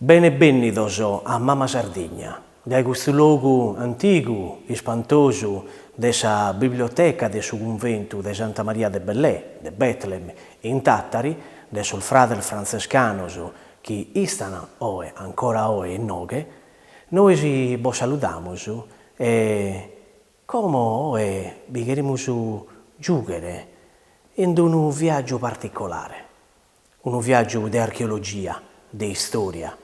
Benvenuti a Mama Sardegna, da questo luogo antico e spantoso della biblioteca del convento di Santa Maria de Bellè, di Betlemme, in Tattari, del fratello francescano che istano ancora oggi in Noghe, noi vi salutiamo e come oggi vi vogliamo giungere in un viaggio particolare, un viaggio di archeologia, di storia.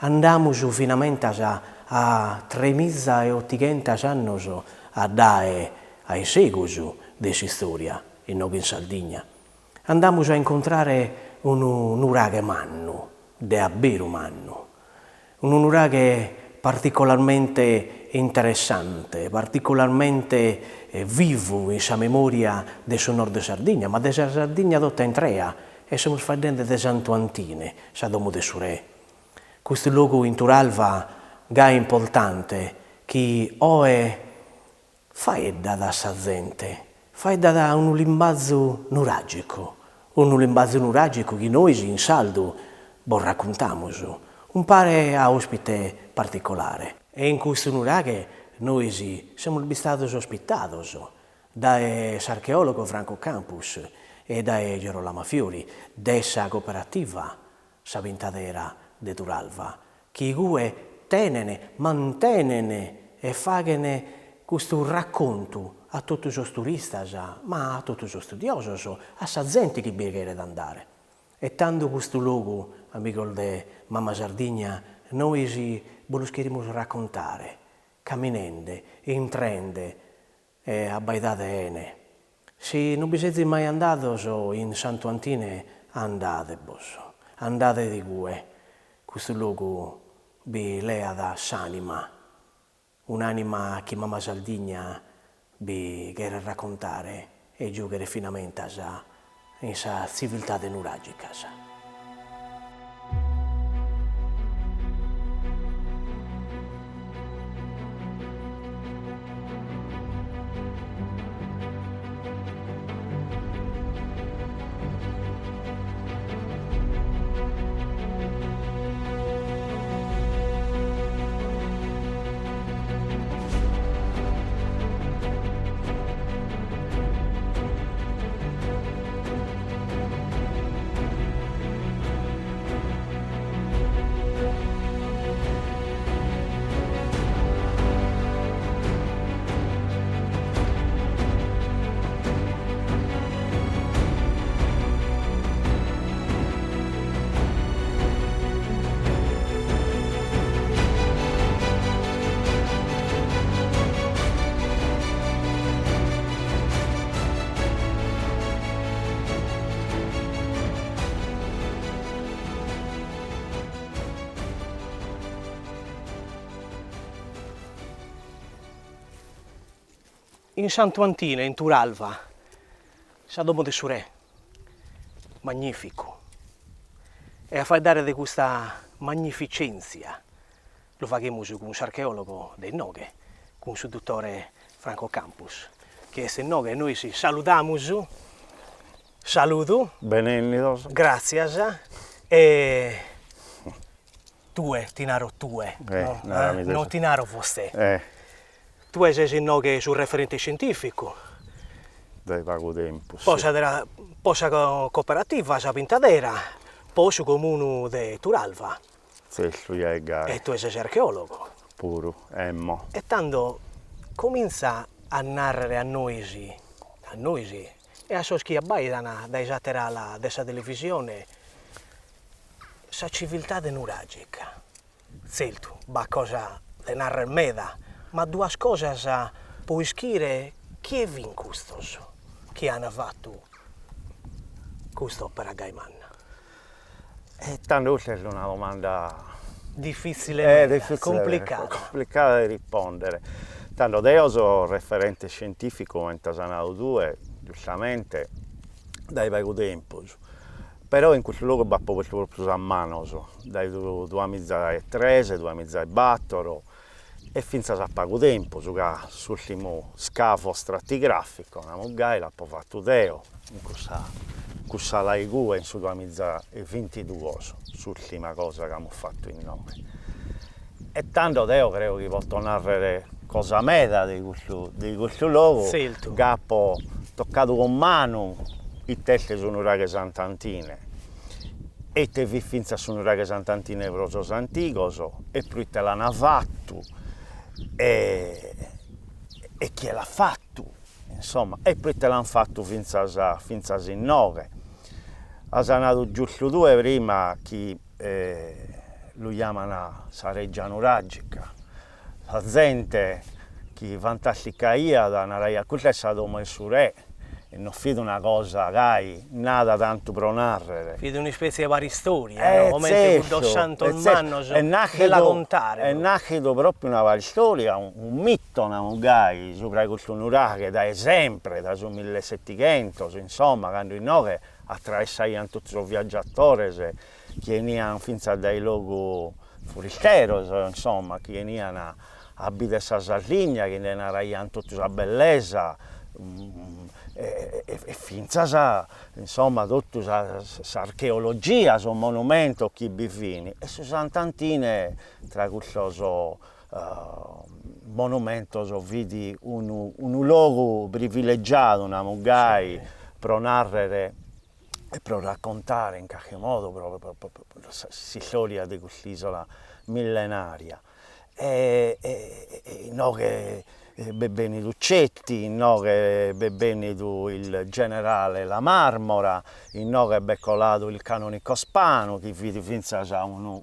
Andiamo finalmente a 3.800 anni a dare ai secoli della storia in Sardegna. Andiamo a incontrare un uraghe manno, davvero manno, un uraghe particolarmente interessante, particolarmente vivo in sa memoria del nord di Sardegna, ma della Sardegna tutta intera, e siamo parlando di Santo Antine, sa domo de Surè. Questo luogo in Turalva è importante, che oggi fa da sa gente, fa da un limbazzo nuragico che noi in saldo raccontiamo, un pare a ospite particolare. E in questo nuraghe noi siamo stati ospitati dall'archeologo Franco Campus e da Gerolamo Fiori, dessa cooperativa Savintadera de Turalva, che mantenene e fanno questo racconto a tutti i turisti, ma a tutti gli studiosi, a sa gente che viene ad andare. E tanto questo luogo, amico di Mama Sardegna, noi vogliamo raccontare, camminando, entrando e abbaidate. Se non vi siete mai andati in Santo Antine, andate di voi. Questo luogo vi lea da s'anima, un'anima che Mama Sardegna vi vuole raccontare e giungere finalmente in questa civiltà nuragica. In Santo Antine, in Turalva, sa domo de Surè, magnifico. E a far dare di questa magnificenza lo facciamo con un archeologo del Noghe, con il dottore Franco Campus, che è in Noghe. Noi ci salutiamo, saluto, benvenuti, grazie, e tinaro no? Non tinaro vostè. Tu sei in Noghe sul referente scientifico. Dai poco tempo. Posa cooperativa, sa Pintadera, poi su comune di Turalva. Sì, lui è gare. E tu sei archeologo. Puro, Emmo. E tanto comincia a narrare a noi e a chi abbaidano da esagerare della televisione, sa civiltà nuragica. Zeltu, ba cosa le narra il meda. Ma due cose puoi scrivere chi è vincusto, chi hanno fatto questo per Gaiman. Tanto è una domanda difficile, complicata di rispondere. Tanto io sono referente scientifico, mentre sono nato due, giustamente, dai poco tempo. Però in questo luogo va proprio a mano, dai 2003, 2004, e finza a poco tempo, sull'ultimo scafo stratigrafico, una mugaila, poi fatto Deo, in questa questa laigua in su camizza 22 sull'ultima cosa che abbiamo fatto in noi. E tanto io credo che posso narrare cosa meda di questo luogo, Certo. che ho toccato con mano i testi sono raghe sant'Antine. E te vi finza sono raghe sant'Antine prosos antigos, e poi te l'hanno fatto, e chi l'ha fatto, insomma, e poi te l'hanno fatto finza in 9. Ha sanato giusto 2 prima che lo chiamano la reggia nuragica, la gente che fantastica da una raia, questa è stata come il suo re, e non fide una cosa che nada tanto per narrare. Fide una specie di varistoria, no? Come certo, 200 anni della contare. È nascito proprio una varistoria, un mito, un sopra questo nuraghe, da sempre, da 1700, insomma, quando in noi attraversavano tutti i viaggiatori che venivano fin dai luoghi foristeros, insomma, che venivano a abitare questa Sardegna, che ne narravano tutta la bellezza, e finza insomma tutta questa archeologia, sono monumenti che bifini, e su Sant'Antine tra questi monumenti vidi un luogo privilegiato, una mugai, per narrare e per raccontare in qualche modo proprio la storia di quest'isola millenaria. E no che Bebbeni Duccetti, no che Bebbeni il generale La Marmora, no che beccolato il canonico Spano, che vidi finza un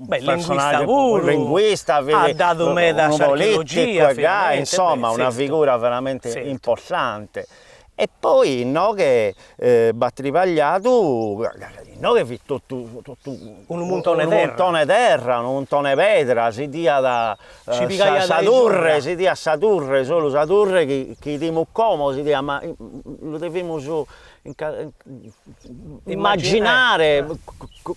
personaggio, un linguista, ha dato un politico, insomma una figura veramente importante. E poi no che battripagliato, no che vi tutto un montone terra, un montone pedra, si dia da Sadurre, si dia Sadurre, solo Sadurre che diamo come, si dia, ma lo dobbiamo immaginare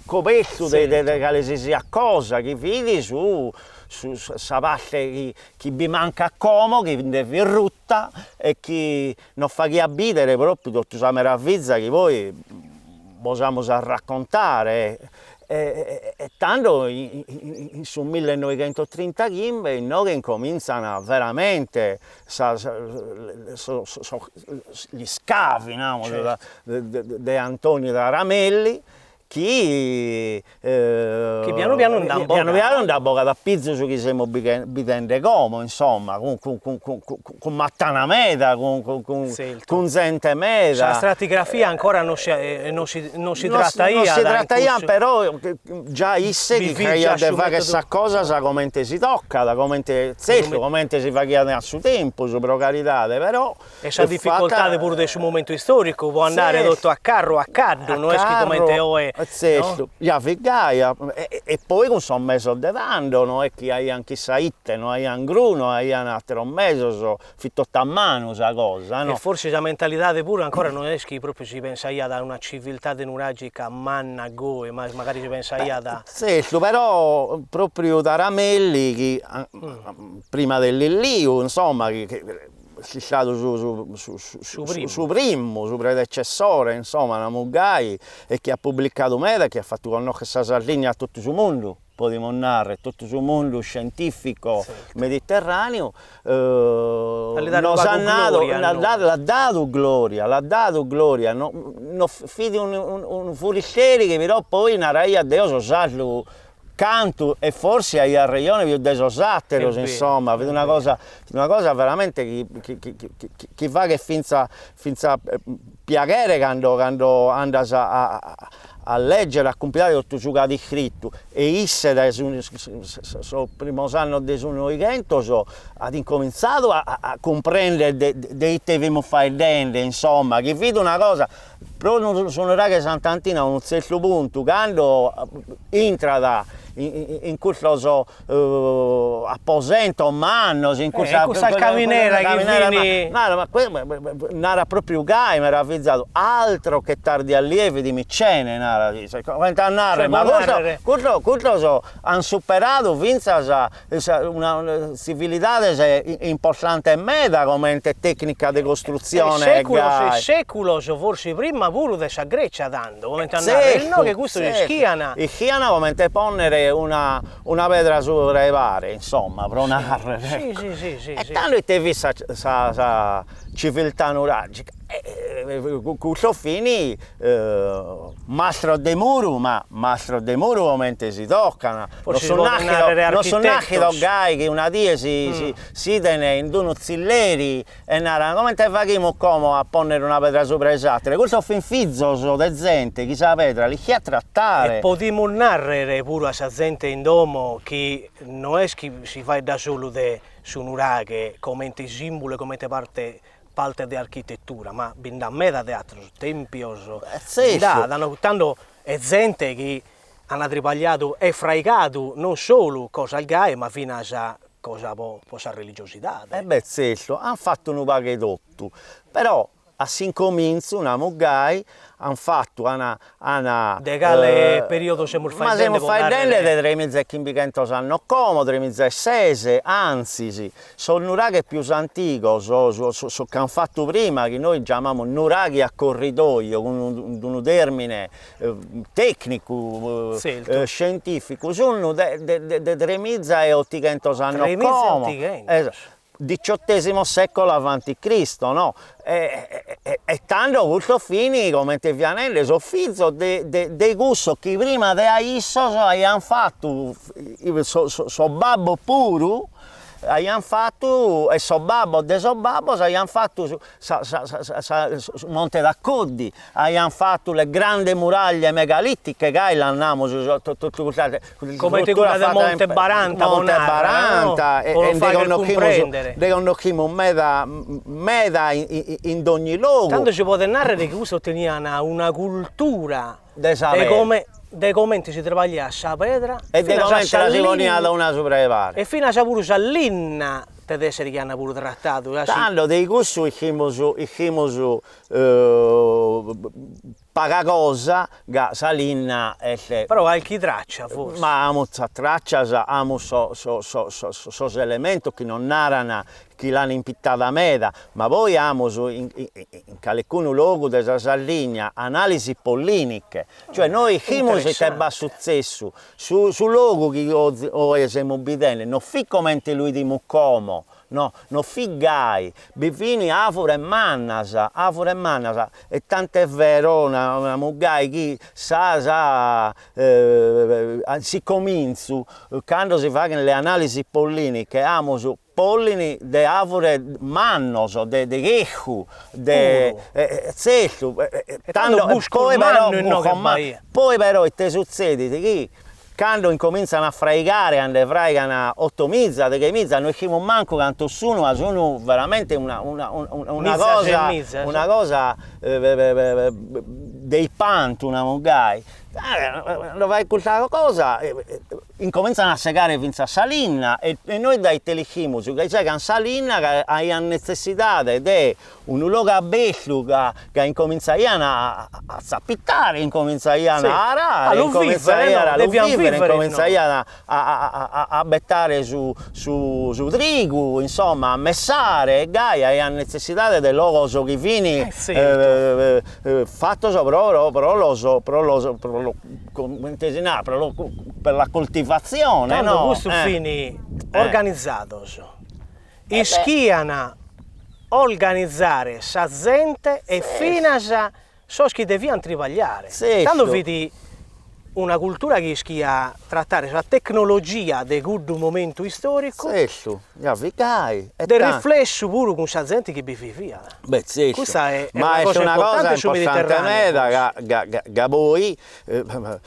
questo che sia cosa che vedi su questa parte che vi manca a Como, che vi rutta e che non fa che abitare proprio tutta questa meraviglia che voi possiamo raccontare. E tanto su 1935 noi incominciano veramente gli scavi, no? di Antonio da Ramelli, che piano piano da boca da pizzo su chi siamo bitende come, insomma, con Mattana Meda, con Zente Meda. La stratigrafia ancora non si tratta, però già isse che crea di fare questa cosa, come si tocca, come si fa a suo tempo, su per carità, però... E c'è difficoltà pure del suo momento storico, può andare tutto a carro, a caddo, non è come te certo, no? E poi con sono messo davanti, no? E che hai anche Saitte, no? Hai anche Gruno, hai un altro messo, fitto a mano questa cosa, no? E forse la mentalità pure ancora non è che proprio si pensa da una civiltà denuragica manna goe, ma magari si pensa da... Certo, però proprio da Ramelli, che, prima dell'Illiu, insomma, che è stato su primo, su predecessore, insomma, una mugai, e che ha pubblicato Meda, che ha fatto conoscere questa Sardegna a tutto il mondo, possiamo narrare, tutto il mondo scientifico mediterraneo, l'ha dato gloria, no, fidi un fuoristieri che però poi una raia a Dio so canto e forse ai regioni più desosatteros, insomma, vedi una cosa veramente che fa che finza piacere quando andas a leggere, a compilare tutto ciò che ha scritto, e isse dal primo anno del suo Novecento ha incominciato a comprendere dei te abbiamo fare, insomma, che vedo una cosa, però sono che Sant'Antina a un certo punto, quando entra in questo apposento mannos, in questa caminera che vieni... Nara proprio gai, mi era avvisato, altro che tardi allievi di Micene, nara, ma questo hanno superato vinza una civiltà importante e meda come tecnica di costruzione. Seculos, forse prima pure della Grecia dando, come andare, no che questo è schiana. E schiana come te ponere una pedra sopra i pare, insomma, pronare. Sì. E tanto te vista sa civiltà nuragica. Questo fini mastro de muro, ma mastro de muro ovviamente si toccano. Non sono nascido gai che una die si tene in uno zilleri e nara, come te facciamo come a ponere una pedra sopra le altre? Questo fin fizzo de gente, chi sa la pedra, li a trattare. E potremmo narrare pure a esa gente in domo che non è che si fa da solo su un'uraghe come simbolo, come parte di architettura, ma da me da teatro, tempios, danno tanto gente che hanno tripagliato e fraicato non solo cosa al gai, ma fino a cosa a religiosità. Hanno fatto un paghetto, però a incomincio una mugai hanno fatto una decale periodo siamo ma siamo faidelle del 3500 anni come 3600 anzi sono nuraghi più antichi che hanno fatto prima che noi chiamiamo nuraghi a corridoio con un termine tecnico scientifico sono del 3800 anni come XVIII secolo avanti Cristo, no? E tanto questo fini come te vianelle sono figlio dei gusto che prima di Aisso hanno fatto so babbo puro hanno fatto e so babbo de so babbo hanno fatto su Monte d'Accoddi hanno fatto le grandi muraglie megalittiche che l'hanno come te quella del Monte Baranta e devono chi meda in ogni luogo tanto ci può narrare che questo tenia una cultura dei commenti si travaglia a pedra e dei commenti la si poneva da una sopra le pare e fino a pure Sallinna deve essere che hanno pure trattato tanto dei gusti paga cosa che Salinna però qualche traccia forse ma amo traccia amo so elementi che non narrano chi l'hanno impittata meda ma poi amo in alcuni luoghi della Sardegna analisi polliniche cioè noi chimici che è successo su luoghi che oggi siamo bidene non fi come lui di Muccomo no, non figai, bivini avore e mannasa, e tanto è vero, una mugai che si comincia, quando si fanno le analisi polliniche, amo su pollini de avore mannos, de gehu, de cestu, poi però te succede che quando incominciano a fraigare, quando fraigano 8 mizza, perché mizza non usciamo manco canto sono veramente una cosa dei panti, una mugai. Lo vai questa cosa, incominciano a segare fino a Salinna e noi dai telechimusi, che c'è che Salinna ha necessità di un luogo bello che incominciano a zappittare, incominciano a arare, incominciano a bettare su trigo, insomma, a messare, e Gaia ha necessità del luogo che viene fatto per la coltivazione. Tanto no? questo fini organizzato. Ischiana organizzare sa gente e fino a so che devono trivagliare. Tanto vedi una cultura che schia trattare la tecnologia del gudo momento storico del riflesso pure con sa gente che viveva. Questa è ma è una cosa importante meda che voi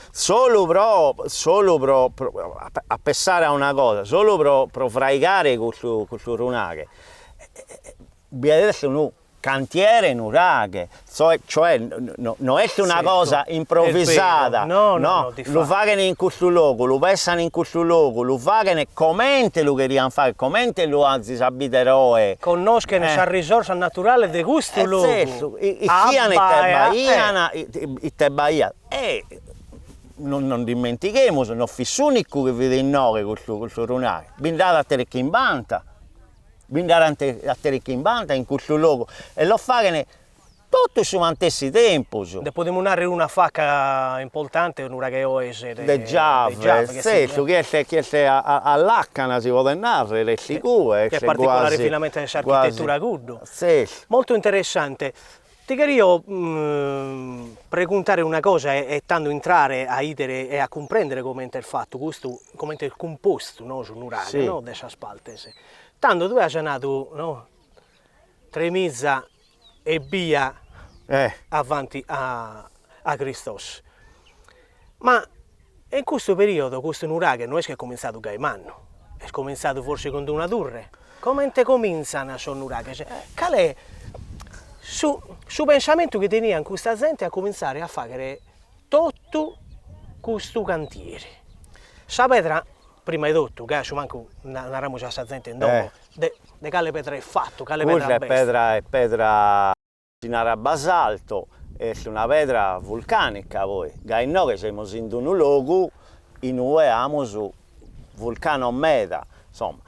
solo pro a pensare a una cosa solo pro fraigare questo runaghe vi adesso no cantiere in uraghe, cioè non è una cosa improvvisata, no, lo fanno in questo luogo, lo pensano in questo luogo, lo fanno come lo querían fare, come lo abitano. Conoscono la risorsa naturale di questo luogo. I Bahia. E non dimentichiamo, non fu l'unico che vede in noi questo runare, bindare a Terechimbanta. Bindare a Terechimbanta in questo luogo e lo fanno tutto su stessi tempo. Possiamo dare una facca importante, un ragazzo de Giave, che all'Accana si può narrare, le sicure. Che è particolare finalmente l'architettura Guddo. Sì. Molto interessante. Ti voglio preguntare una cosa e tanto entrare a idere e a comprendere come è il fatto, questo, come è il composto, no, su un uragano, sì. no, delle spalte. Tanto tu hai nato, no, Tremizza e via avanti a Cristos. Ma in questo periodo, questo uragano non è che è cominciato Gaimanno, è cominciato forse con una torre. Come te cominciano a un uragano? Qual è su pensamento che teneva questa gente a cominciare a fare tutto questo cantiere? Sapete, prima di tutto, che manco andiamo a questa gente in dopo, di quale pedra è fatto, quale pedra è pedra a basalto, è una pedra vulcanica poi. Noi siamo in un luogo in cui abbiamo su vulcano Meda, insomma,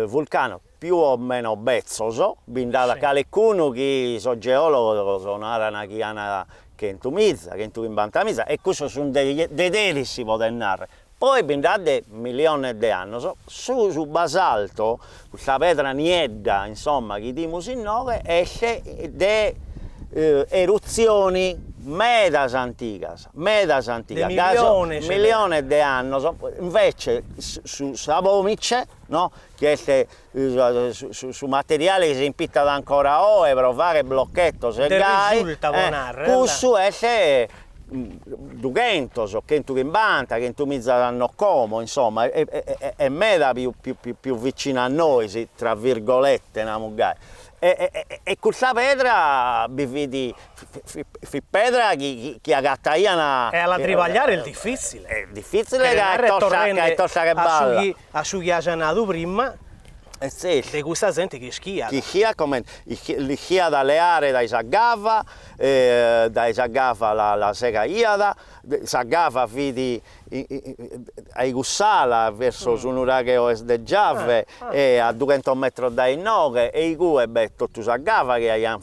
vulcano più o meno bezzoso, bindata qualcuno che sono geologo, sono una chiana che in Tumizza, che in Tumbantamizza, e questo sono dei deli si può narrare. Poi bindate milioni di anni, su basalto, questa pedra niedda, insomma, che diamo in nove, esce de eruzioni medas antiche, milioni di anni, invece su Sabomice, no? Che è su materiale che si impitta ancora oggi per fare blocchetto, se questo è 200, che in Tuimbanta, che in Tumizza hanno come, insomma, è meda più vicina a noi, tra virgolette, e questa pedra, pedra che agattaiana. E alla trivagliare è difficile. È difficile che è tosta che balla. A su chiasanato prima, di questa gente che schia. Chi schia come li schia dalle aree dai Saggava, la Sega Iada, Saggava vidi ai Gussala verso Sunuraghe est de Giave e a 200 metri dai Noghe e i gue tutto Saggava che hanno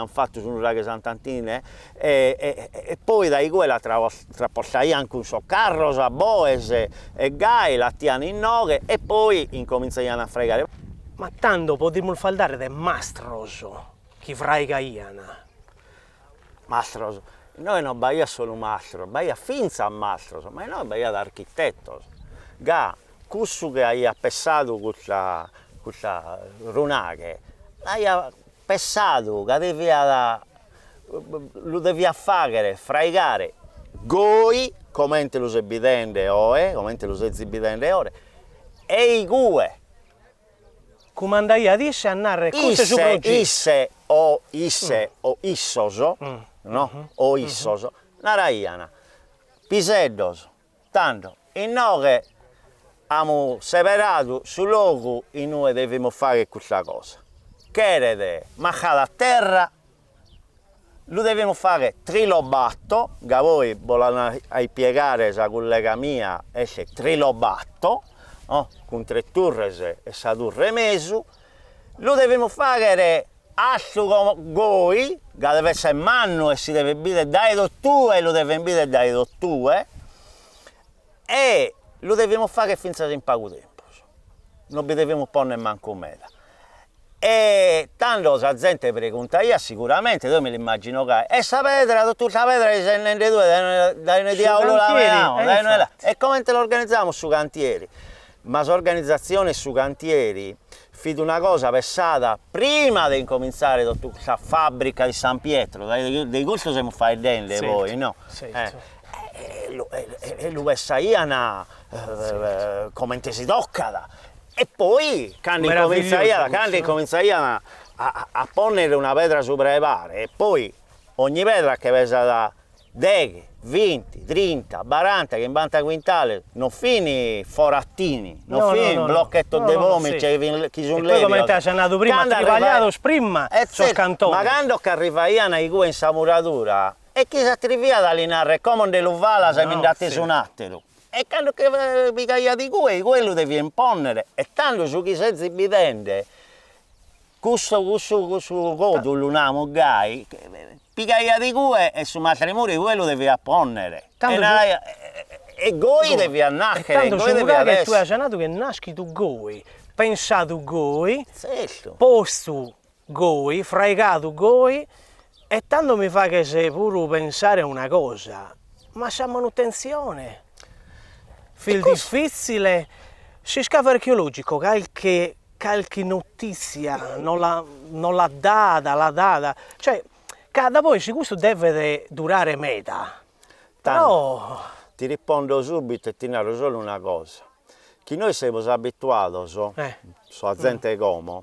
fatto su Nuraghe Sant'Antine e poi dai gue la trasportai anche un soccarro a Boese e Gai la tiano in Noghe e poi incominciano a fregare. Ma tanto potremmo fare del mastroso che fregaiana. Mastroso. Noi non baia solo mastro, baia finza a mastro, ma noi baia da architetto. Ga, questo che hai pensato questa runaghe, hai pensato che lo devi fare, fregare, goi, come te lo sei bidende ora, e i gue. Come andai a dire a narrare cose su progetto? Isse o issoso, no? O issoso, naraiana, piseddos, tanto, in noi abbiamo separato sul luogo in cui dobbiamo fare questa cosa. Che macchare a terra, lo dobbiamo fare trilobatto, che voi volete spiegare la collega mia, è trilobatto, no? Con 3 turres e sa turre mesu, lo dobbiamo fare asciugo goi, che deve essere manno e si deve bere dai dottue, lo deve bere dai dottue, e lo dobbiamo fare finché in poco tempo, non vi dobbiamo porre manco meta. E tanto la gente pregunta, io sicuramente, io me l'immagino che e sta pedra, tutta la pedra che se ne due, dai diavolo la vediamo, e come te lo organizziamo su cantieri? Ma l'organizzazione su cantieri fida una cosa pensata prima di incominciare tutta questa fabbrica di San Pietro, dei gusti siamo fai dente voi, no? E lo pensaiano come te si tocca. E poi quando incominciaiano a ponere una pedra sopra le pare e poi ogni pedra che pesa da 10, 20, 30, 40, che in 40 quintali non fini forattini, non fini blocchetto di vomito che sono levi. Come te sei andato prima, ti tagliato prima, sono scantoni. Ma quando arrivavano i in sta muratura, e chi si attrivia da linare come de l'uvala se mi andate su un attimo. E quando picaglia di quello devi imponere, e tanto su chi sei zibidente, questo codolo, un gai, picaglia di cue e su matrimoni quello devi apponere. E goi devi annacchiare. Tanto su che tu hai accennato che nasci tu goi, pensato goi, posto goi, fregato goi, e tanto mi fa che se pure pensare una cosa, ma c'è manutenzione. Fil difficile, se scavo archeologico, qualche notizia non l'ha data, cioè, da poi se questo deve durare metà. Però... Ti rispondo subito e ti narro solo una cosa, che noi siamo abituati, a gente come,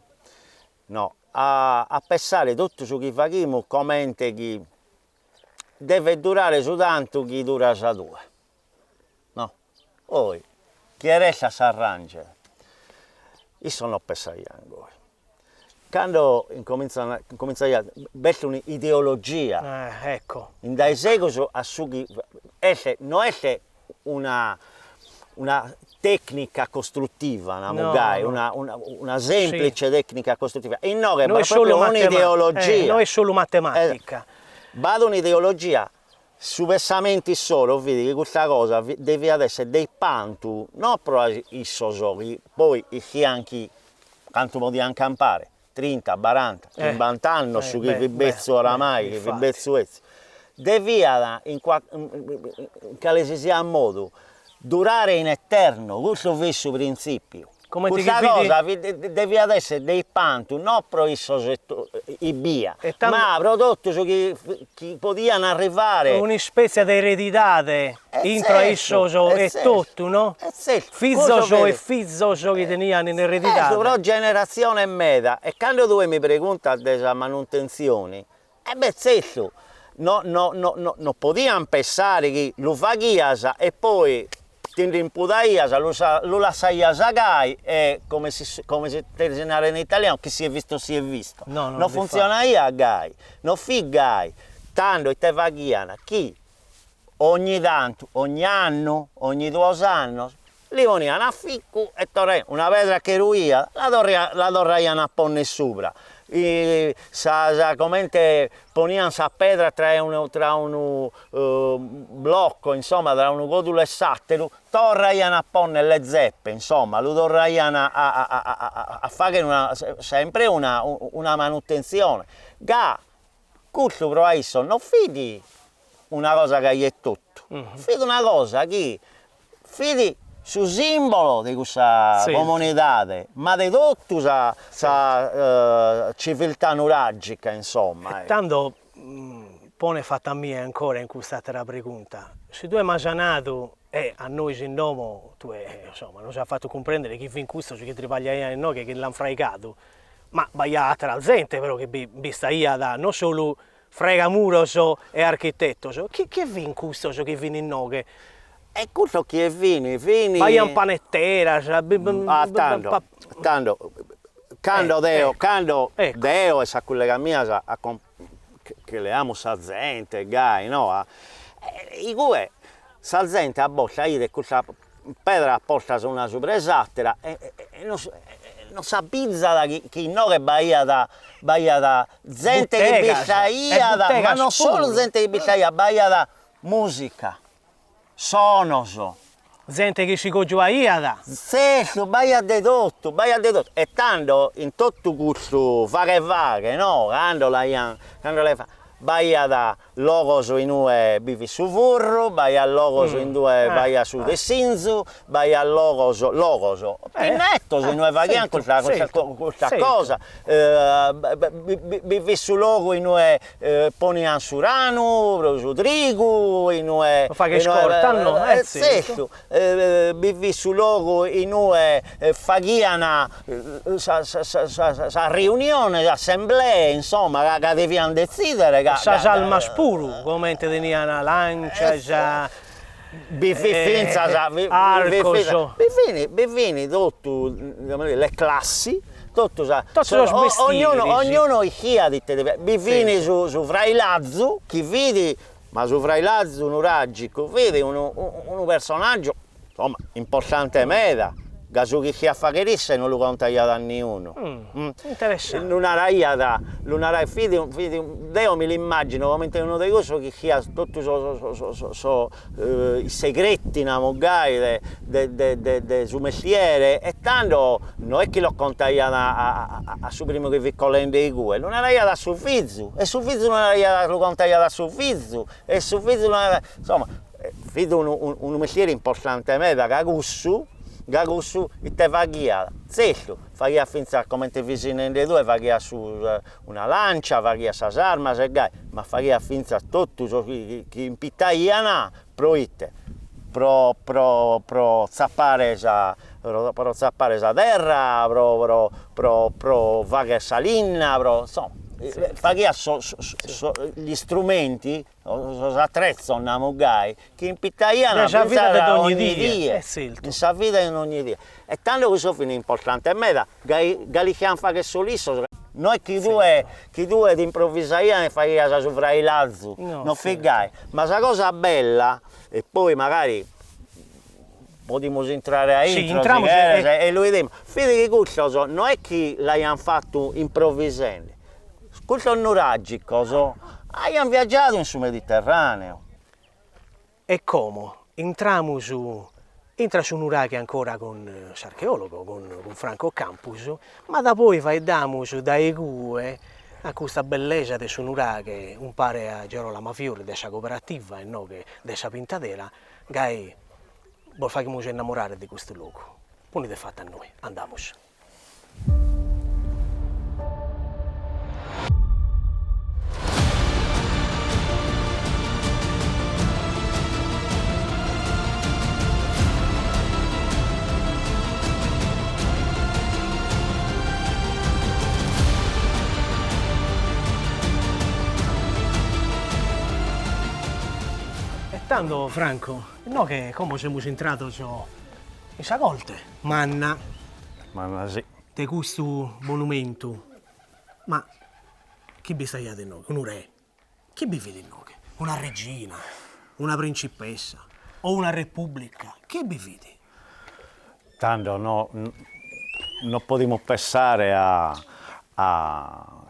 no, a pensare tutto su chi facciamo come che deve durare soltanto chi dura sa due. No? Poi, chi resta si arrangia. Io sono pensato ancora. Quando incomincia a avere un'ideologia, ecco. in dai secoli a su non è una tecnica costruttiva, una semplice tecnica costruttiva, e no, che è proprio un'ideologia. Non è solo matematica. Vado un'ideologia su versamenti solo, vedi che questa cosa deve essere dei pantu, non per i sosori, poi i fianchi, quanto vogliamo campare, 30, 40, 50 anni su chi vi bezzo oramai, che vi bezzo ezzi. Devia in qualsiasi modo durare in eterno, questo è il suo principio. Questa cosa deve essere dei pantu, non per i via, ma prodotti su chi potevano arrivare. Una specie di eredità intro a isso è tutto, no? Figlio e figlio che tenevano in eredità. Però generazione e meta, e quando tu mi pregunti della manutenzione, certo, non potevamo pensare che lo faccias e poi ti rimputaias, lo lasciaias a gai, e come si dice in italiano, chi si è visto si è visto. Non funziona a gai, non fi gai, tanto te facciano chi ogni tanto, ogni anno, ogni 2 anni, li ponevano a ficco e una pedra che ruia, la torraiano a ponne sopra. Come ponevano questa pedra tra un blocco, insomma, tra un codolo e sattero, torraiano a ponne le zeppe, insomma, lo torraiano a fare sempre una manutenzione. Questo però non fidi una cosa che è tutto, fidi una cosa che fidi sul simbolo di questa comunità, ma di tutta questa civiltà nuragica, insomma. Tanto, pone fatta a me ancora in questa terra pregunta, se tu hai mangiato a noi in nome, tu insomma, non ci hai fatto comprendere che fin questo che trebaglia in noi, che l'hanno fregato, ma vai a altra gente però che sta da non solo fregamuros e architetto, che viene questo che viene in noi? E questo che viene? Vai a panettera, tanto, quando Deo e sa collega mia che le amo sa gente, gai, no? Sa gente a boccia ide questa pedra apposta su una sopraesattera e non sa pizza che no che baia da gente che bisciaia, ma non solo gente che bisciaia, baia da musica. Sonoso. Gente che si cogioia da. Sì, baia di tutto. E tanto in tutto questo fare, no? Quando lei fa, baia da logos in due bivi su furru, vai a logos in due vai a su dessinzu, vai a logos, pinnettos in due vai questa cosa, bivi su logo in due poni a surano, su trigo, in due... Lo fa che scortano, certo, bivi su logo in due faghiana sa riunione, assemblea, insomma, che devono decidere. Sa salma spuru, come te tenia una lancia, già... Arcoso. Bivini, tutto, le classi, tutto ognuno chia di te, bivini su Frailazzo, chi vedi, ma su Frailazzo un uragico, vedi un personaggio, insomma, importante meda. Gasuchi chi a fagherisse non lo conta da nessuno. Interessante. Io mi l'immagino come uno dei cosi che ha tutti i segreti del suo mestiere e tanto non è che lo conta a suo primo che vi colende i gue, non era da suo figlio, e suo figlio non era lo conta da suo figlio, e suo figlio non era, insomma, figlio un mestiere importante a me da Gagussu. Gagussu te vaghia, zecchio, faghia finza come te vicino dei due, faghia su una lancia, faghia sa arma, ma faghia finza tutto che impitaiana proite, pro zappare sa terra, pro vaghe salina, insomma. Faghia gli strumenti, attrezzo namugai che impitaiano nella vita ogni dia, nella vita in ogni dia. E tanto questo è importante a me, Galician fa che solisso, noi chi due di improvvisare faghia su Frailazzo, non figai, ma la cosa bella, e poi magari potremmo entrare a intro, e lui dice, fede che questo non è che l'abbiamo fatto improvvisando. Questo è un uragico, abbiamo viaggiato in sul Mediterraneo. E come? Entra su un uraghe ancora con l'archeologo, con Franco Campus, ma da poi vediamo dai gue a questa bellezza di un uraghe, un pare a Gerolamo Fiori, della cooperativa e non della Pintadera, che vuol farci innamorare di questo luogo. Punite fatta a noi, andiamo. Tanto Franco, no che come siamo entrati in questa colte, manna sì. di questo monumento, ma chi vi stai di noi? Un re? Chi vi vede di noi? Una regina, una principessa o una repubblica? Chi vi vede? Tanto non possiamo pensare a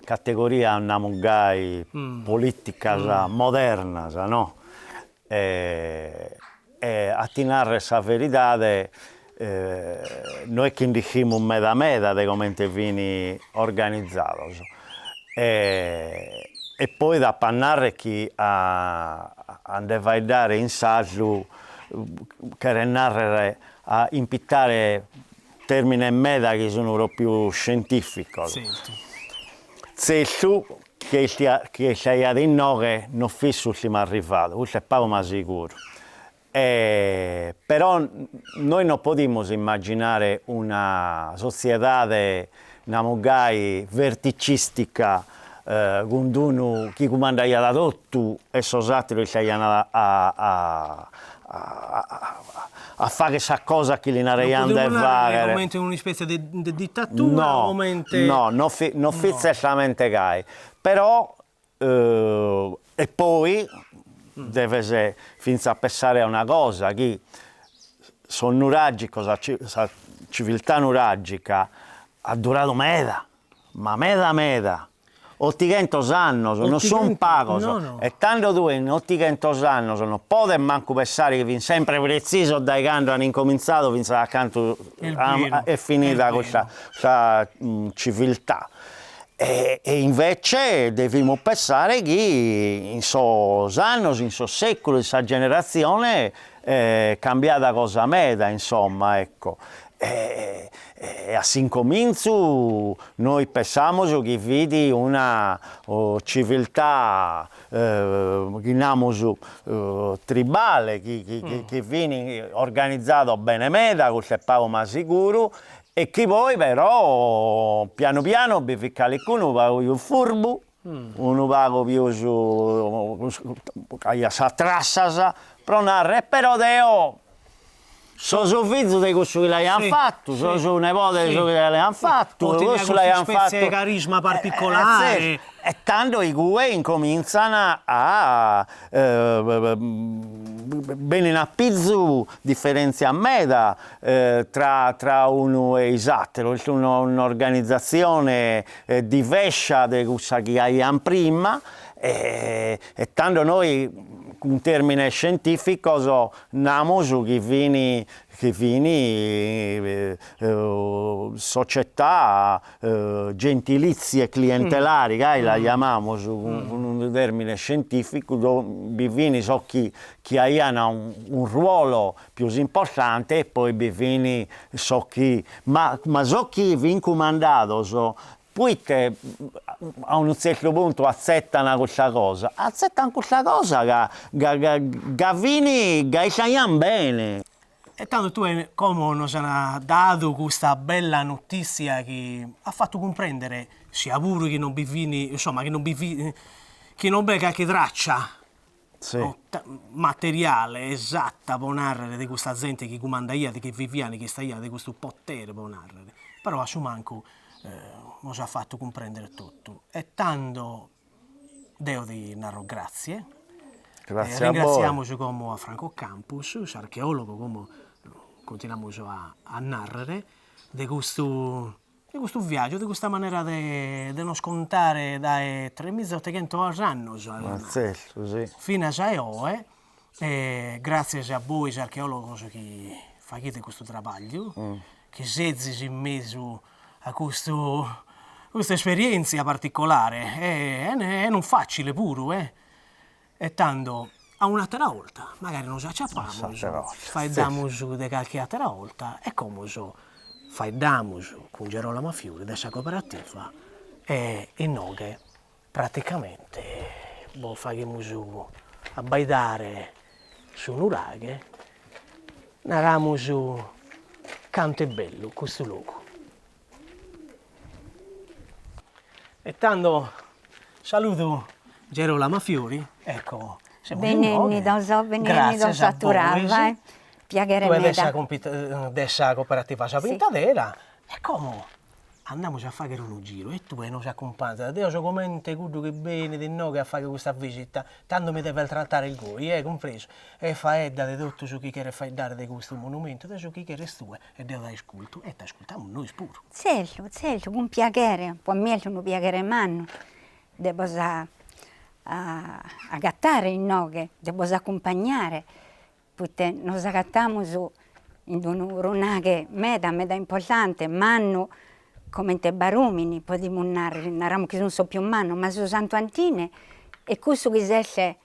categoria namugai politica moderna, no? A tenere questa verità, noi che diciamo meda di come viene organizzato. E poi da pannare che andava a dare in saggio, che narrare a impittare termini meda che sono più scientifici. Certo. Che sia di noi non fisso siamo arrivati, questo è poco ma sicuro. Però noi non possiamo immaginare una società namugai verticistica con uno che comanda da tutto e sosatelo che sia a fare questa cosa che li narreiamo da fare. Non in una specie di dittatura? No, non fizza esattamente che. Però, e poi, deve essere, finza a pensare a una cosa, che sono nuragico, la civiltà nuragica ha durato meda, ma meda. 800 anni, non sono poco, no. E tanto tu in 800 anni non puoi manco pensare che viene sempre preciso dai quando hanno incominciato fino a quando è finita questa civiltà. E invece dobbiamo pensare che in so anni, in so secoli, in sa generazione è cambiata cosa meda, insomma, ecco. E a comincio noi pensiamo che vedi una civiltà tribale che viene organizzata bene meda, col pago ma sicuro, e che poi però piano piano uno pago più furbo, uno pago più che sa trassasa, però Deo sono figlio di questo che l'hanno fatto, sono nipote di questo che l'hanno fatto, questo l'hanno fatto. Di carisma particolare. E tanto i due incominciano a bene in appizzo differenza meda tra uno e l'altro, un'organizzazione diversa da quella che abbiamo prima e tanto noi un termine scientifico namo che viene società gentilizie clientelari, la chiamiamo un termine scientifico, dove viene so chi hanno un ruolo più importante e poi viene so chi, ma so chi viene comandato, poi a un certo punto accettano questa cosa che viene, che sappiamo bene. E tanto tu come nos ha dato questa bella notizia che ha fatto comprendere sia pure che non bivini, insomma, che non becca che traccia materiale esatta per narrare di questa gente che comanda io, che viviani, che sta io, di questo potere per narrare. Però a suo manco nos ha fatto comprendere tutto. E tanto Deo di narro grazie. Grazie ringraziamo come a Franco Campus, archeologo, come continuiamo a narrare di questo viaggio, di questa maniera di non scontare dai 3.800 anni fino a oggi. Grazie a voi archeologi che fate questo lavoro, che siete in mezzo a questa esperienza particolare. È non facile pure, e tanto a un'altra volta, magari non ci acciappiamo, facciamo di qualche altra volta, e come facciamo con Gerolamo Fiori della cooperativa, e noi praticamente facciamo abbaidare su un'uraghe, narramo su canto è bello questo luogo. E tanto saluto Gerolamo Fiori, ecco. Venenni da Saturava, piacere me dessa cooperativa Sapintadera, e come andiamo a fare un giro e tu non ci accompagni. Io so come guardo che bene di noi a fare questa visita, tanto mi deve trattare il goi, compreso. E fa di tutto su chi vuole fare dare di questo monumento, su chi vuole stare e devo dare ascolto, e ti ascoltiamo noi pure. Certo, con piacere, per me è un piacere mano, devo agattare in noi, devo accompagnare, perché noi agattiamo in un runaghe meda importante, manno come te barumini, possiamo narrare che non so più mano, ma su Santo Antine, e questo che è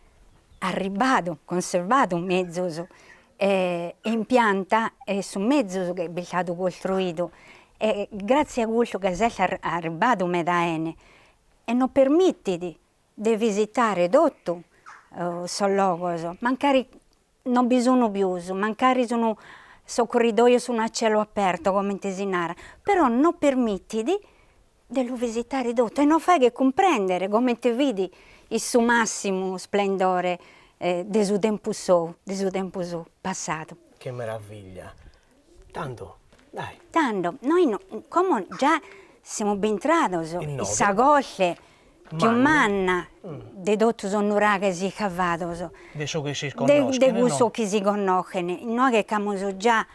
arrivato, conservato un mezzo, in pianta e su mezzo che è stato costruito, e grazie a questo che è arrivato medaene, e non permette di visitare tutto solo, magari non bisogna più, magari sono corridoi sono a cielo aperto come Tesinara, però non permetti di lo visitare tutto e non fai che comprendere come te vedi il suo massimo splendore del suo tempo passato. Che meraviglia! Tanto, dai. Tanto, noi come già siamo ben entrati, i sagosce, più manna, di tutto sono uraghe si cavato. Di ciò che si conoscono. Di questo che si conoscono. Noi che abbiamo già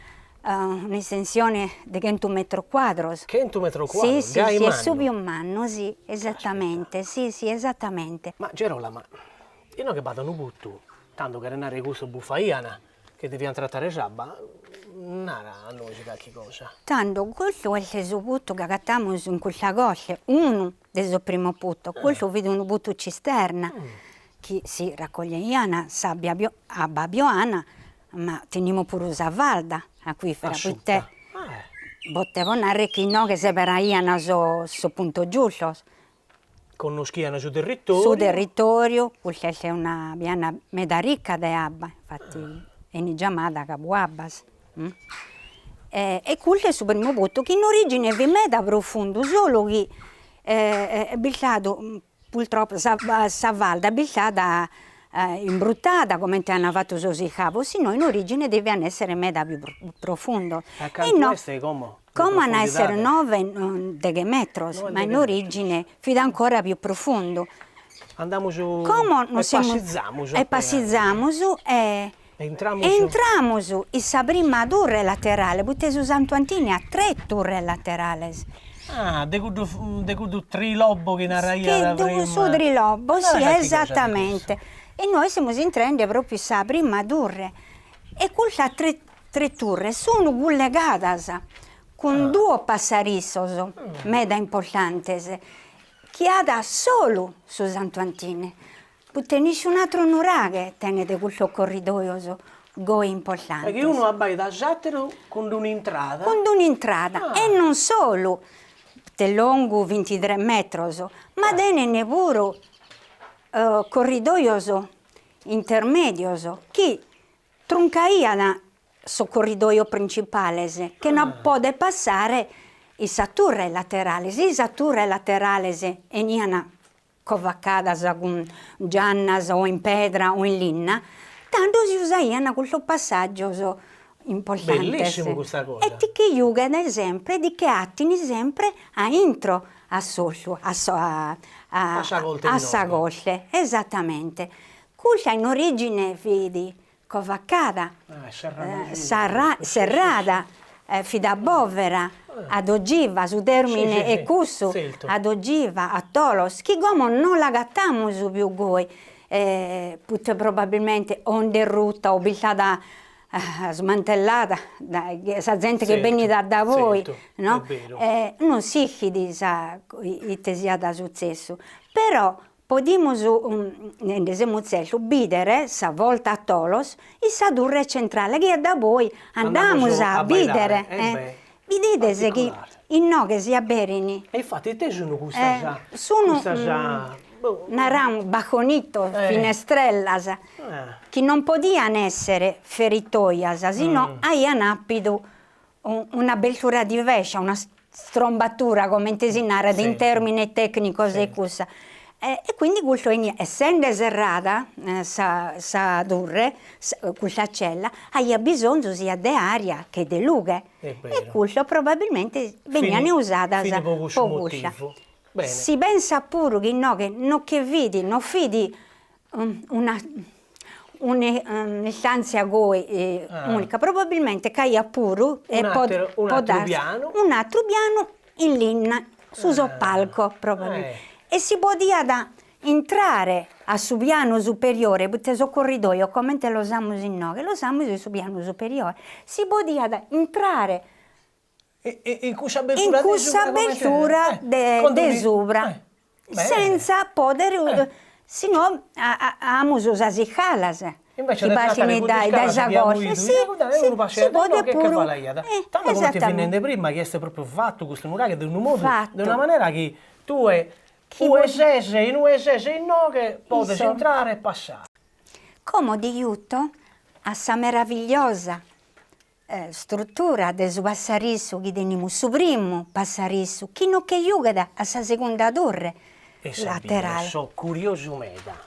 un'estensione di 100 metri quadri. 100 metri quadri? Sì, è su più manno, sì, esattamente. Sì, esattamente. Ma Gerolamo, io non che vado a butto, tanto che renare questo buffaiana, che devi trattare sabba, nara a noi qualche cosa. Tanto questo è il punto che abbiamo in questa cosa, uno del primo punto, questo vede un punto cisterna, che si raccoglie in sabbia a Babioana, ma teniamo pure la valda, acquifera, Asciutta. perché potevo narrare che no che separaziano su punto giusto, Conosciano sul territorio. sul territorio, questa è una biana meda ricca di abba, infatti è una chiamata cabuabbas. E questo è il primo punto, che in origine è meda profondo, solo che è bilato, purtroppo, sa valda è bilata imbruttata, come hanno fatto i capo, sino in origine deve essere meda più profondo. Accanto a questo è come? Come a essere 9 metri, ma in origine fino ancora più profondo. Andiamo su Come e passizziamo su. e passizziamo su e entriamo su la prima torre laterale, perché su Santo Antini ha 3 torri laterali. Ah, de quello trilobo che narraia la prima. Su trilobo, sì, Guarda che esattamente. E noi siamo entrando proprio la prima torre. E queste 3 torri sono collegate con 2 passarissos meda importanti, che ha solo su Santo Antini. Perché nessun altro nuraghe tiene questo corridoio importante. Perché uno abbaia da Zattero con un'entrata. Con un'entrata, e non solo, è lungo 23 metri, ma tiene pure corridoio intermedio, che truncaiano sul corridoio principale, che non può passare i torri laterali. Se i torri laterali erano covacate con giannas o in pedra o in linna, tanto si usavano questo passaggio importante. Bellissimo questa cosa. E di che giocano sempre, di che attini sempre a intro a socio, a sagolte, esattamente. Questa in origine vedi covaccata, serrata, fida bovera, ad ogiva, su termine e cussu, ad ogiva, a tolos, che come non la gattiamo su più goi, probabilmente o derrutta o biltata smantellata da gente che viene da voi, no? Non si chiede i tesiata successo, però possiamo nel vedere, sa volta a tolos, e sa durre centrale che è da voi, andiamo a vedere. Vedete che i no che si abberini. E infatti te sono questa sono un baconito, finestrellas, che non potevano essere feritoias, sino avevano appido una beltura diversa, una strombatura, come si narra, in termini tecnici e cosa. E quindi questo, essendo serrata, sa durre, questa cella, ha bisogno sia di aria che di luce. E questo probabilmente veniva usata per questo. Si pensa pure che non che vedi, non vedi un'istanza unica, probabilmente che ha pure un altro piano in linea, su palco probabilmente. E si poteva entrare a su piano superiore, perché su corridoio, come lo usamos in noi, lo usamos su piano superiore, si poteva entrare in questa apertura di sopra, senza poter, se no, abbiamo usato le scale. Invece di trattare con le scale, si può pure. Tanto come ti venendo prima, che è proprio fatto questo murario di un modo, di una maniera che tu USS in USS in no che potete entrare e passare. Come di aiuto a questa meravigliosa struttura del passarisso che teniamo su primo passarisso, che non che aiuta a questa seconda torre laterale. Sono curioso meda.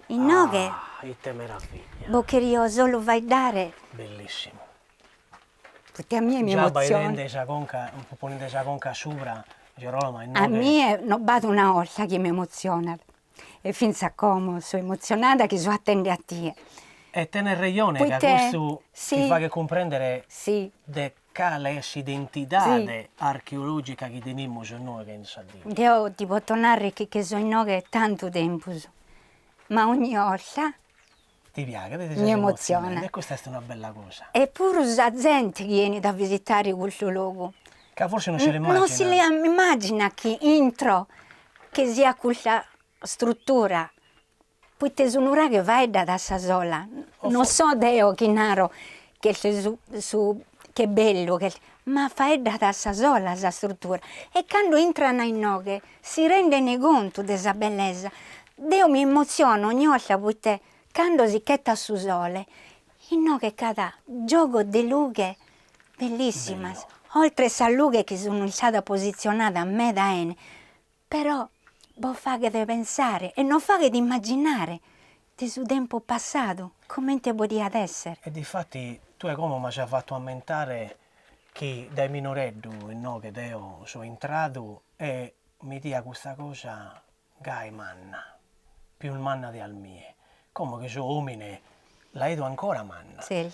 In no che che meraviglia. Boccherioso lo vai a dare. Bellissimo. Perché a me mi emoziona. emoziona. Un po' ponendo esa conca sopra. A me non vado una volta che mi emoziona, e finza come sono emozionata che sono attende a te. E te nel regione che questo ti fa comprendere de quale è l'identità archeologica che teniamo su noi che in Sardegna. Io ti posso tornare che sono noi tanto tempo, ma ogni volta Ti piace? Mi emoziona. E questa è una bella cosa. Eppure la gente che viene da visitare questo luogo. Che forse non se lo immagina. Non si immagina che entro, che sia questa struttura. Perché sono ora che vai da sola. Non so Dio che naro, che bello, ma fai da sola questa struttura. E quando entrano in noi si rendono conto della bellezza. Dio mi emoziona ogni volta perché quando si chetta sul sole, in noi cada gioco di lughe bellissime. Bello. Oltre a lughe che sono state posizionate a me da Ene, però può fare di pensare e non fare di immaginare di suo tempo passato, come te poteva essere. E difatti tu è come mi ci hai fatto aumentare che dai minoreddu no che io sono entrato e mi dia questa cosa gai manna, più il manna di al mie. Come che sono uomini, la vedo ancora manna. Sì.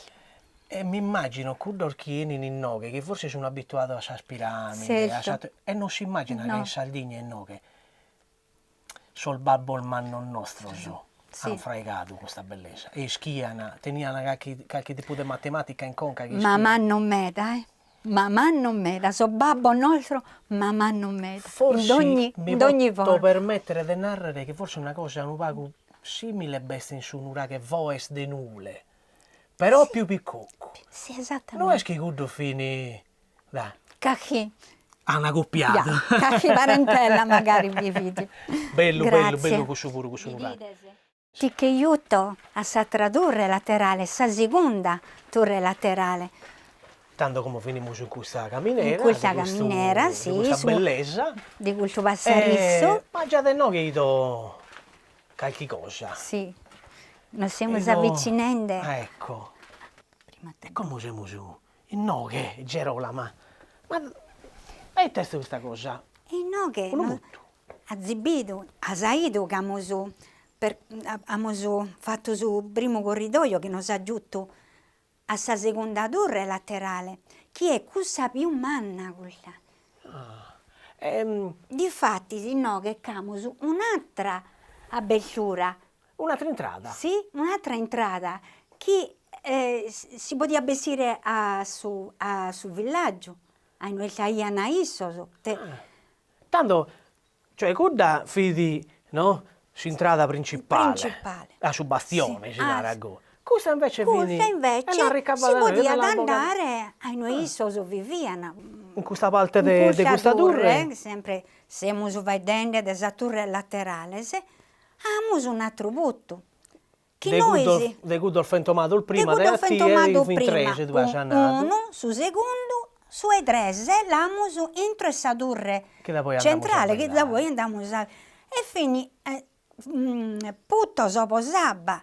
E mi immagino cudorchieni in noghe che forse sono abituati a piramidi Certo. e non si immagina No. che in Sardegna e noghe sul babbo il manno nostro so. Sì. Hanno fregato questa bellezza. E schiana, tenivano qualche tipo di matematica in conca. Che Mamma non me dai. Mamma non me da, so babbo nostro, mamma non me da. forse in mi ogni posso volta. permettere di narrare che forse una cosa un poco simile bestia in sunura che voes de nule, però più piccolo. Sì, Non è esattamente. che gudo fini, dai, Cacchi. ha una coppiata. Cacchi parentela magari vi vedi. Bello, Grazie. bello questo pure, questo nuraghe. Ti che aiuto a sa tradurre laterale, sa seconda torre laterale. Tanto come finimmo su questa camminera, In questa di questo- camminera, di sì, questa su- bellezza. Di questo passarisso. Ma già da noi che io do qualche cosa. Sì. Nos stiamo Io do- avvicinando. Ecco. Prima E come siamo su? In noghe, Gerolama. Ma è testa questa cosa? E no che Uno no, butto. azibido, a Saido che abbiamo fatto sul primo corridoio che nos ha giunto a sa seconda torre laterale, che è questa più manna quella. Difatti, no che abbiamo su un'altra apertura, Un'altra entrata. sì, un'altra entrata, che si poteva vestire sul villaggio, a noi Iana Isso. Tanto, cioè, coda fidi, no? S'entrata principale. Principale. Su bastione, Sì. si narra go. Questa invece Questa vini... invece è la si ricavata- poteva la- andare a noi Isso viviano. In questa parte di questa torre. Sempre siamo vedendo della torre laterale, abbiamo un altro butto. Che noi De Gudolf Fentomato il prima, Degudo fentomato in prima, trese, dove c'è nato. uno, su secondo, su e tre, l'amo entro essa torre Che da poi andiamo centrale, a che da ballare. voi andiamo a... E fini, putto sopo sabba,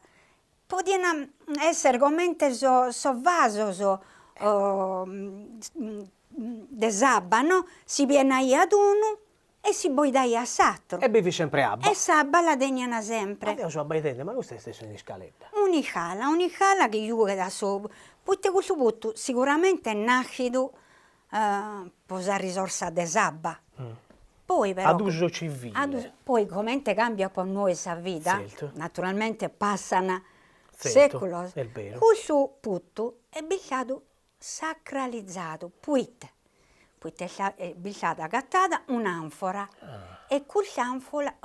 potevano essere come so vaso, de sabba, no? Si viene ad uno e si poi dai a s'altro. E bevi sempre abba. E sabba la degnano sempre. Ma io so abbaitente, ma questa è stessa in scaletta. Unicala che gioca da sopra. Perché questo punto sicuramente è nascido per la risorsa di sabba. Poi però... Ad uso civile. Poi come cambia per noi questa vita, Certo. naturalmente passano Certo, secoli. è vero. Questo punto è stato sacralizzato. Perché è stata agattata un'anfora. E questa anfora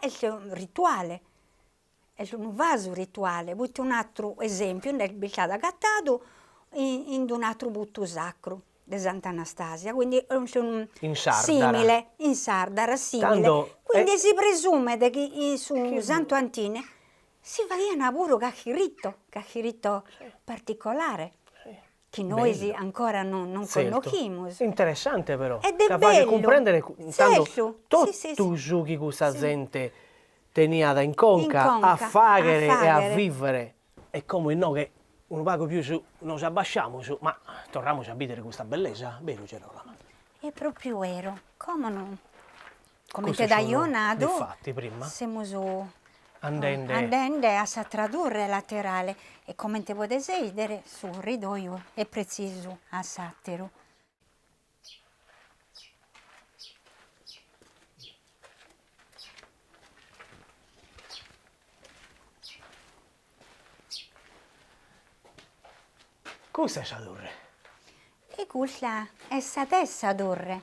è un rituale. È un vaso rituale, perché un altro esempio è stato agattato in un altro butto sacro di Sant'Anastasia, quindi è In Sardara. simile, in Sardara, simile. Tanto Quindi è- si presume che su Santo Antine si faceva pure qualche rito particolare, che noi Bello. ancora non Certo. conosciamo. Interessante però. Ed è Che fa bello. comprendere intanto Certo. tutto Sì, sì, tu sì. giochi questa gente teniata in conca, In conca, a fare e a fare. vivere. E come no che un poco più su, non ci abbasciamo su, ma torniamo a vivere questa bellezza, vero Gerolamo? È proprio vero, come no? Come Queste te da sono Ionado, difatti prima. siamo su Andende. a sa tradurre laterale e come te puoi vedere sul ridoio è preciso a satiro. Cosa è sta torre? E questa è la stessa torre,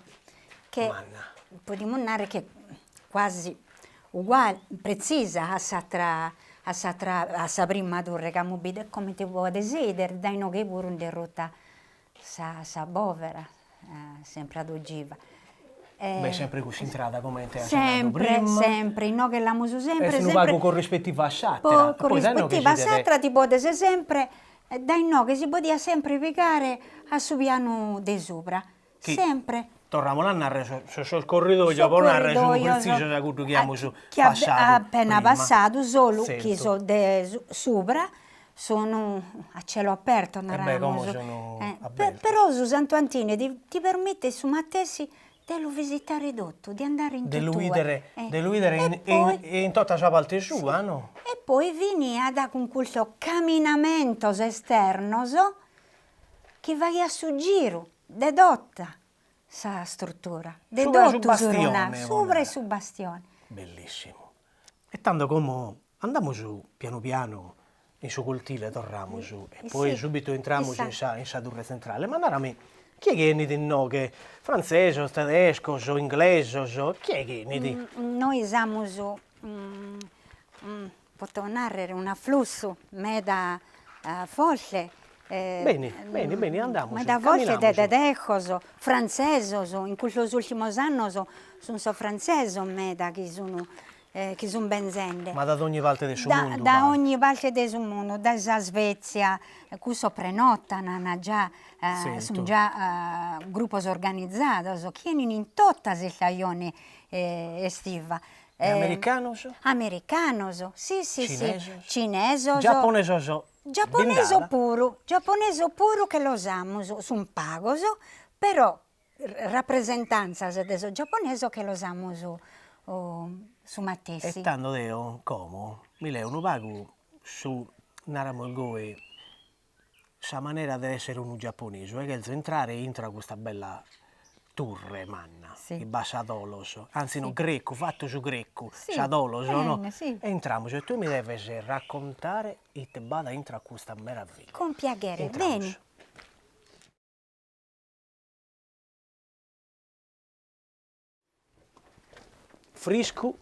che Manna. possiamo dire che quasi uguale, precisa a sa prima torre che abbiamo visto, come ti può desideri, dai no che pure un derrota sa bovera, sempre ad ogiva. Beh, sempre così entrata come te hai Sempre, prima. sempre, no che l'amo sempre, E se non sempre. pago corrispettiva a Satra. Con Poi sai no che rispettiva ci deve- Satra ti potesse sempre, dai no che si poteva sempre piegare a su piano di sopra, Chi? sempre. Torniamo a narrare sul corridoio, Sul poi narrare su corridoio, preciso da quello che abbiamo su che passato appena prima. passato, solo Sento. chi sono sopra sono a cielo aperto, beh, come narramo. sono aperti. Però su Santo Antini ti permette su Mattesi di lo visitare tutto, di andare in tutto. Deluidere in tutta la sua parte sua, no? E poi venia da con questo camminamento esterno che va a su giro, de dotta sa struttura, de Sopra su dotto bastione, sopra e buona. su bastione. Bellissimo. E tanto come andiamo su piano piano in suo cortile, torniamo su e poi sì, subito entriamo chissà. in sa torre centrale. Ma narami, chi è che è di noi? Che francese, tedesco, inglese, chi è che è di? Noi siamo su, posso narrare un afflusso meda folle. Bene, andiamo Ma su, da volte camminiamo de su. tedesco, francese, in questi ultimi anni sono francese meda che sono benzende. Ma da ogni parte del suo mondo. Da va. ogni parte del mondo, da Svezia, questo prenotano già, Sento. sono già gruppi organizzati, che in tutte le stagioni estive. E americano? Americanos, sì, Cinesos? Cinesos. Giapponese. Giapponese pure che lo usano, sono pagos, però rappresentanza del giapponese che lo usano su E Mattesi. tanto deo, come? Mi leo un pago su Naramolgoe, sa maniera di essere un giapponese, che entrare entra questa bella torre manna, Sì. il Basadolos, anzi no, greco, fatto su greco, Sì, Sadolos, no? bene, sì. Entriamo, cioè tu mi devi raccontare e te vada entra questa meraviglia. Con piacere, Entriamo. bene. Frisco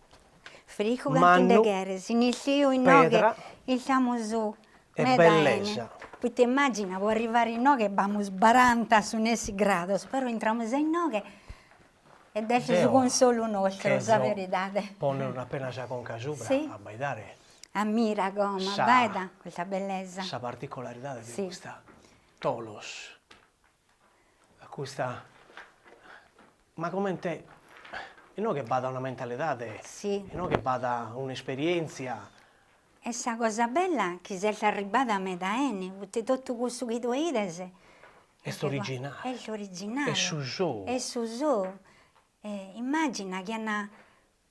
Frico Mannu, cantin de guerre, iniziò in noi pedra che siamo su e medane. bellezza. Poi ti immagina, può arrivare in noi che abbiamo 40 su nessi gradi, però entriamo in noi ed è su con solo nostro, la verità. Pone una appena sa con casubra Sì. a baidare. Ammira come, Sa- veda questa bellezza. Questa particolarità di Sì. questa Tolos, questa, ma come te, e non che vada una mentalità, Sì. e non che vada un'esperienza, E sta cosa bella che si è arrivata a me da anni, tutto questo che tu vedi. è originale. È l'originale. È su zoo. È su zoo. Immagina che hanno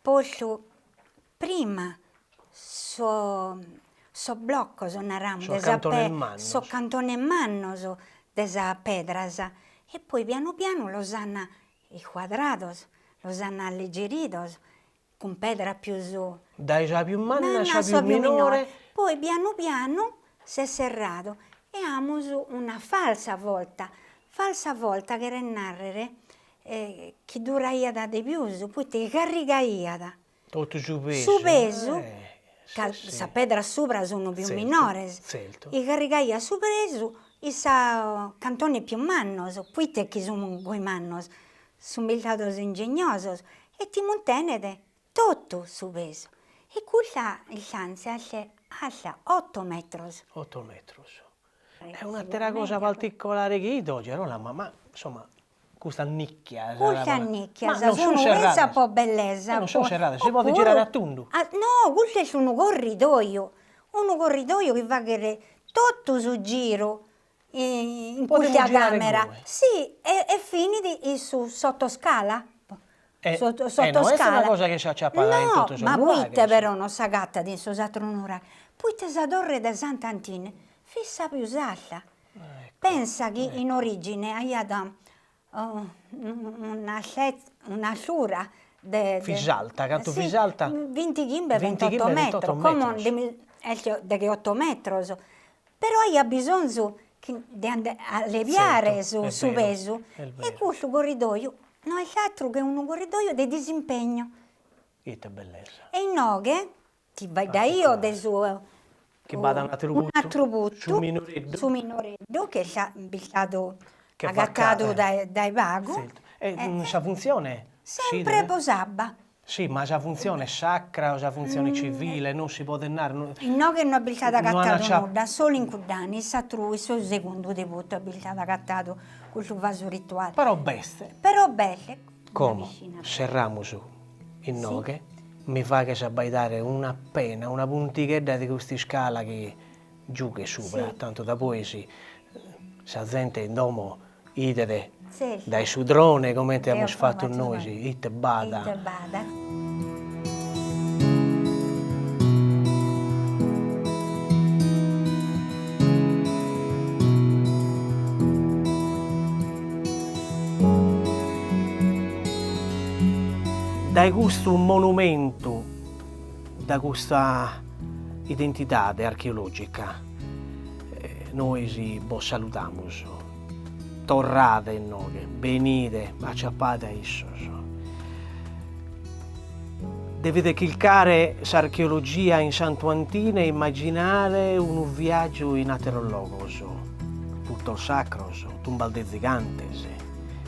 posto prima so blocco, So cantone in mano. so cantone in mano desa pedras e poi piano piano los hanno quadrados, los hanno alleggerito con pedra più su. Dai già più manna, Manna già so più minore. Poi piano piano si è serrato e abbiamo una falsa volta che era narrare che duraia da di più, poi ti caricaia. Tutto su peso. Su peso, Sì. sa pedra sopra sono più Certo, minori, certo. e caricaia su peso, e sa cantone più mannos, poi te che sono quei mannos, sono bildados ingegnosos, e ti montenete tutto su peso. E quella distanza ha 8 metri. 8 metri. È un'altra cosa particolare che io oggi, ma insomma, questa nicchia. Questa nicchia, Ma non sono serrate. questa po' bellezza. Non sono po'. serrate, si può Oppure- girare a tondo. No, questo è un corridoio che va che tutto su giro in Potremmo questa girare camera. come? Sì, e finiti su sottoscala. No, questa è una cosa che si acciappa in tutto il ma luogo, poi te però non sa gatta di su satronura. Poi te sa torre da Sant'Antine, fissa più usata. Pensa che in origine aveva una sura Fisalta, canto Fisalta? 20 chimbe, 20 28 chimbe, metri, 28 come metri. di 8 metri. Però ha bisogno di alleviare Certo, su è vero, peso. è E vero. questo corridoio non è altro che un corridoio di disimpegno. Che bellezza. E in noghe, ti vai da io Particolare. adesso Che vada un attributo attributo su su minoreddo. minoreddo che è stato Che agattato va dai vago. Certo. E sa funzione? Sempre Sì, posabba. sì, ma sa funzione sacra o sa funzione civile, non si può denare. In no che non abilitato Non agattato c'ha- nulla, solo in Cudani, il secondo debutto abilitato agattato con il vaso rituale. Però beste. Però belle. Come? Una vicina. Serramo su in noghe, mi fa che sa baitare una penna, una puntichetta di questi scala che giù che sopra, Sì. tanto da poi sa gente in domo idere Sì. dai sudrone come Io abbiamo fatto faccio noi, fare. it bada. Ite bada. Dai questo monumento, da questa identità archeologica, noi si salutiamo, torrate in noi, venite, acciappate a isso. Dovete cliccare l'archeologia in Santuantina e immaginare un viaggio in aterologo, tutto sacro, tumbal gigantes,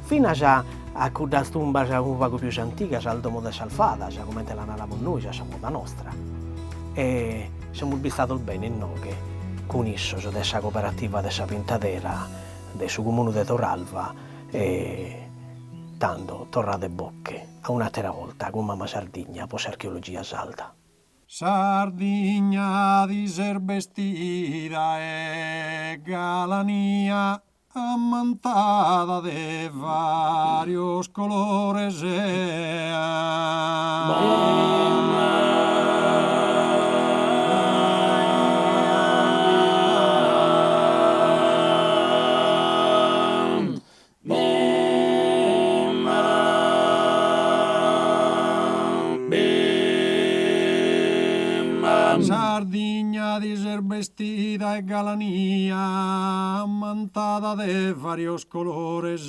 fino a quella tumba un poco più antica, al domo de Salfada, come te la narravo noi, siamo da nostra. E siamo stati bene in noi, con isso, dessa cooperativa, dessa pintadera, del suo comune di Torralva, e tanto torrate bocche, a un'altra volta, con mamma Sardigna, poi archeologia salta. Sardigna di ser vestida e galanía, amantada de varios colores. Sardigna di ser vestida e galanía, amantada de varios colores,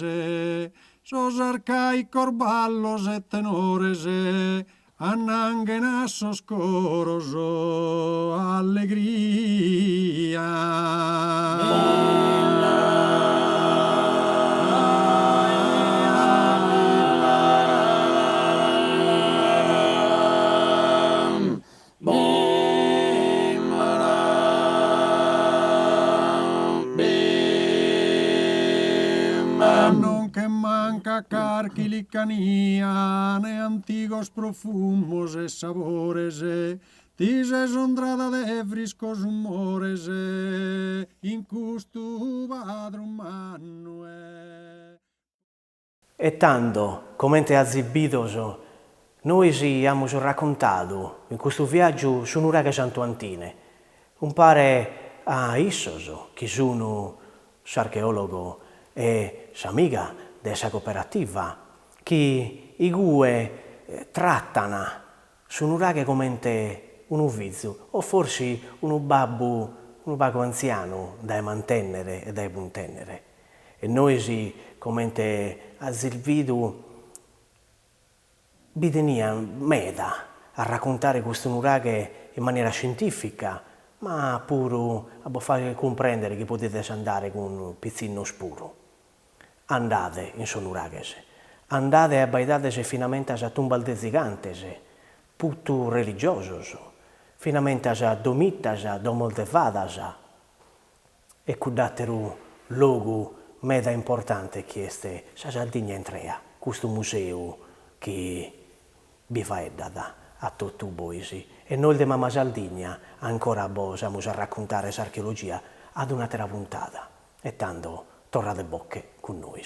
sos arcaicos ballos e tenores, annanguen a sos coros, allegria. Non che manca carquilicanía, ne antigos profumos e sabores, tise sondrada de friscos humores, in custu vadrum mannue. E tanto, come te azibitos, noi ci abbiamo raccontato in questo viaggio su un'uraga Santuantine, un pare a issos, che sono l'archeologo e l'amica della cooperativa, che i due trattano su un'uraga come un vizio, o forse un babbo anziano da mantenere e da puntennere. E noi si, come te azibido, bisogna meda a raccontare questo nuraghe in maniera scientifica, ma pure a fare comprendere che potete andare con un pizzino spuro. Andate in son nuraghes, andate a baidatese finamente a tumbal de gigantes, putu religiosos, finamente a domitas, a domol de vadas, e cudatero luogo meda importante che è sa Sardigna Entrea, questo museo che vi fa data a tutti voi. E noi di Mamma Sardigna ancora siamo a raccontare l'archeologia ad una terra puntata e tanto torrate bocche con noi.